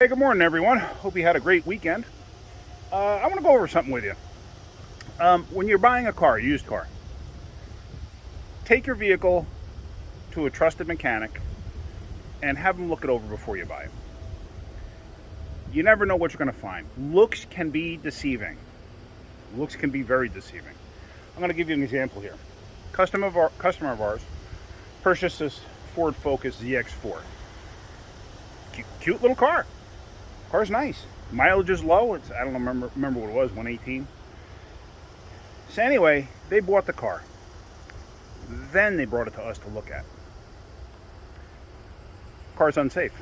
Hey, good morning, everyone. Hope you had a great weekend. I want to go over something with you. When you're buying a car, a used car, take your vehicle to a trusted mechanic and have them look it over before you buy it. You never know what you're going to find. Looks can be deceiving. Looks can be very deceiving. I'm going to give you an example here. Customer of ours purchased this Ford Focus ZX4. Cute little car. Car's nice. Mileage is low. I don't remember what it was, 118. So anyway, they bought the car. Then they brought it to us to look at. Car's unsafe.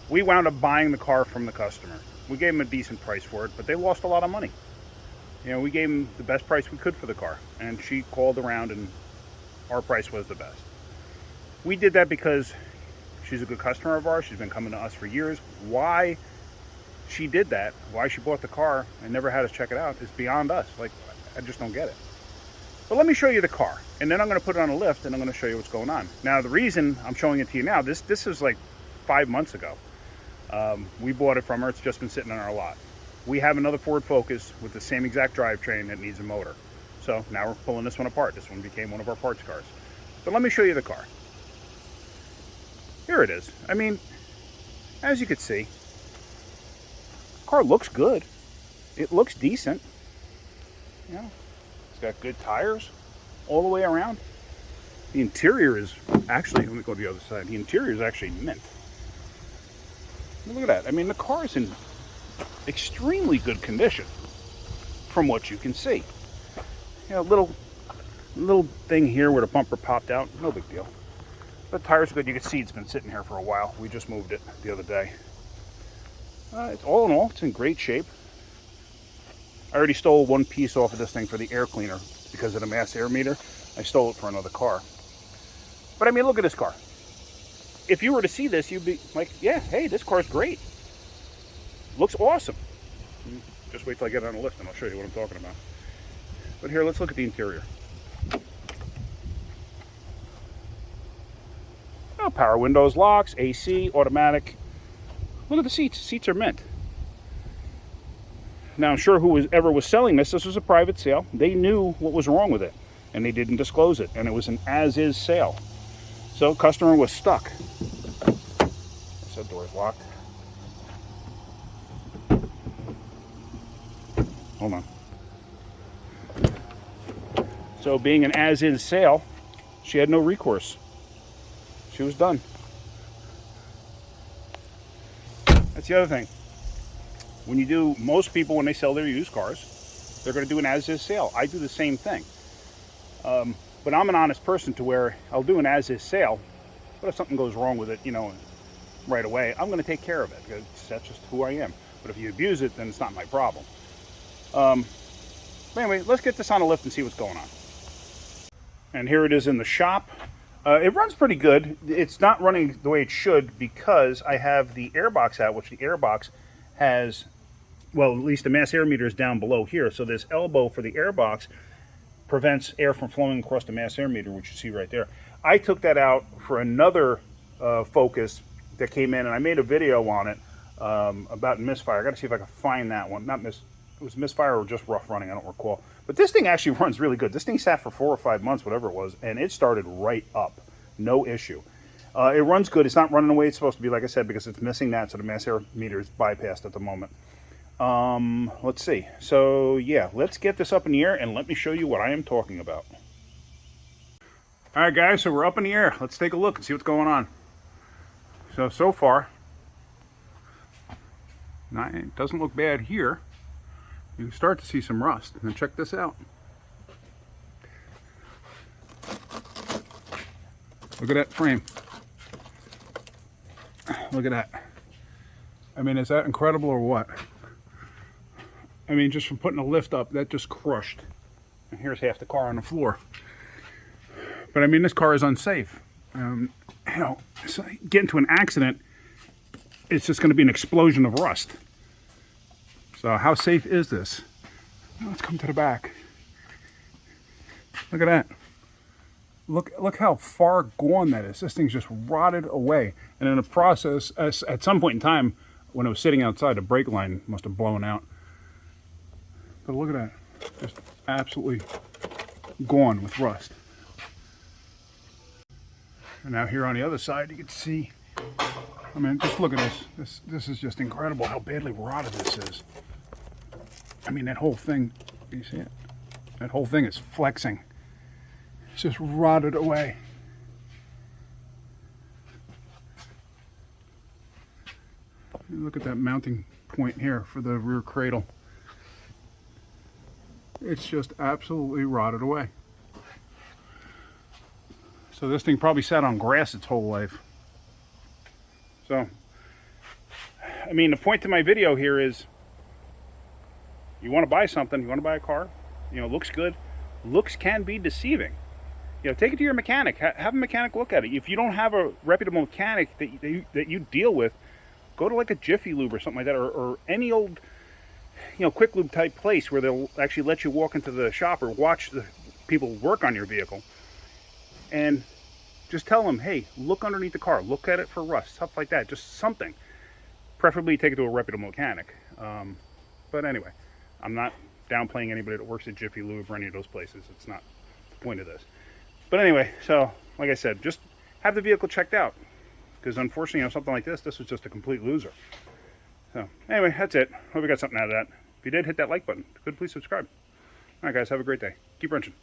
We wound up buying the car from the customer. We gave them a decent price for it, but they lost a lot of money. You know, we gave them the best price we could for the car, and she called around and our price was the best. We did that because she's a good customer of ours. She's been coming to us for years. Why she did that, why she bought the car and never had us check it out, is beyond us. Like, I just don't get it. But let me show you the car, and then I'm going to put it on a lift, and I'm going to show you what's going on. Now, the reason I'm showing it to you now, this is like 5 months ago. We bought it from her. It's just been sitting on our lot. We have another Ford Focus with the same exact drivetrain that needs a motor. So now we're pulling this one apart. This one became one of our parts cars. But let me show you the car. Here it is. I mean, as you can see, the car looks good. It looks decent. You know, it's got good tires all the way around. The interior is actually, let me go to the other side. The interior is actually mint. Look at that. I mean, the car is in extremely good condition from what you can see. You know, little thing here where the bumper popped out. No big deal. The tires are good. You can see it's been sitting here for a while. We just moved it the other day. It's all in all, it's in great shape. I already stole one piece off of this thing for the air cleaner because of the mass air meter. I stole it for another car. But I mean, look at this car. If you were to see this, you'd be like, yeah, hey, this car's great. Looks awesome. Just wait till I get on the lift and I'll show you what I'm talking about. But here, let's look at the interior. Oh, power windows, locks, AC, automatic. Look at the seats. Seats are mint. Now, I'm sure whoever was selling this was a private sale. They knew what was wrong with it, and they didn't disclose it. And it was an as-is sale. So, customer was stuck. That door's locked. Hold on. So, being an as-is sale, she had no recourse. She was done. That's the other thing. When you do, most people, when they sell their used cars, they're going to do an as-is sale. I do the same thing. But I'm an honest person to where I'll do an as-is sale, but if something goes wrong with it, you know, right away, I'm going to take care of it because that's just who I am. But if you abuse it, then it's not my problem. But anyway, let's get this on a lift and see what's going on. And here it is in the shop. It runs pretty good. It's not running the way it should because I have the airbox out, which the airbox has, well, at least the mass air meter is down below here. So this elbow for the airbox prevents air from flowing across the mass air meter, which you see right there. I took that out for another Focus that came in, and I made a video on it about misfire. I got to see if I can find that one. It was misfire or just rough running, I don't recall. But this thing actually runs really good. This thing sat for 4 or 5 months, whatever it was, and it started right up. No issue. It runs good. It's not running the way it's supposed to be, like I said, because it's missing that, so the mass air meter is bypassed at the moment. Let's see. So, yeah, let's get this up in the air, and let me show you what I am talking about. All right, guys, so we're up in the air. Let's take a look and see what's going on. So far, it doesn't look bad here. You can start to see some rust. And check this out. Look at that frame. Look at that. I mean, is that incredible or what? I mean, just from putting a lift up, that just crushed. And here's half the car on the floor. But I mean, this car is unsafe. You know, so get into an accident, it's just going to be an explosion of rust. So how safe is this? Let's come to the back. Look at that. Look how far gone that is. This thing's just rotted away. And in the process, at some point in time, when it was sitting outside, the brake line must have blown out. But look at that. Just absolutely gone with rust. And now here on the other side, you can see, I mean, just look at this. This is just incredible how badly rotted this is. I mean, that whole thing, you see it? That whole thing is flexing. It's just rotted away. Look at that mounting point here for the rear cradle. It's just absolutely rotted away. So this thing probably sat on grass its whole life. So, I mean, the point to my video here is, you want to buy something, you want to buy a car, you know, looks good. Looks can be deceiving. You know, take it to your mechanic. Have a mechanic look at it. If you don't have a reputable mechanic that you deal with, go to like a Jiffy Lube or something like that, or any old, you know, quick lube type place where they'll actually let you walk into the shop or watch the people work on your vehicle, and just tell them, hey, look underneath the car, look at it for rust, stuff like that, just something. Preferably take it to a reputable mechanic. But anyway, I'm not downplaying anybody that works at Jiffy Lube or any of those places. It's not the point of this. But anyway, so like I said, just have the vehicle checked out, because unfortunately, you know, something like this was just a complete loser. So anyway, that's it. Hope you got something out of that. If you did, hit that like button. If you could, please subscribe. All right, guys, have a great day. Keep wrenching.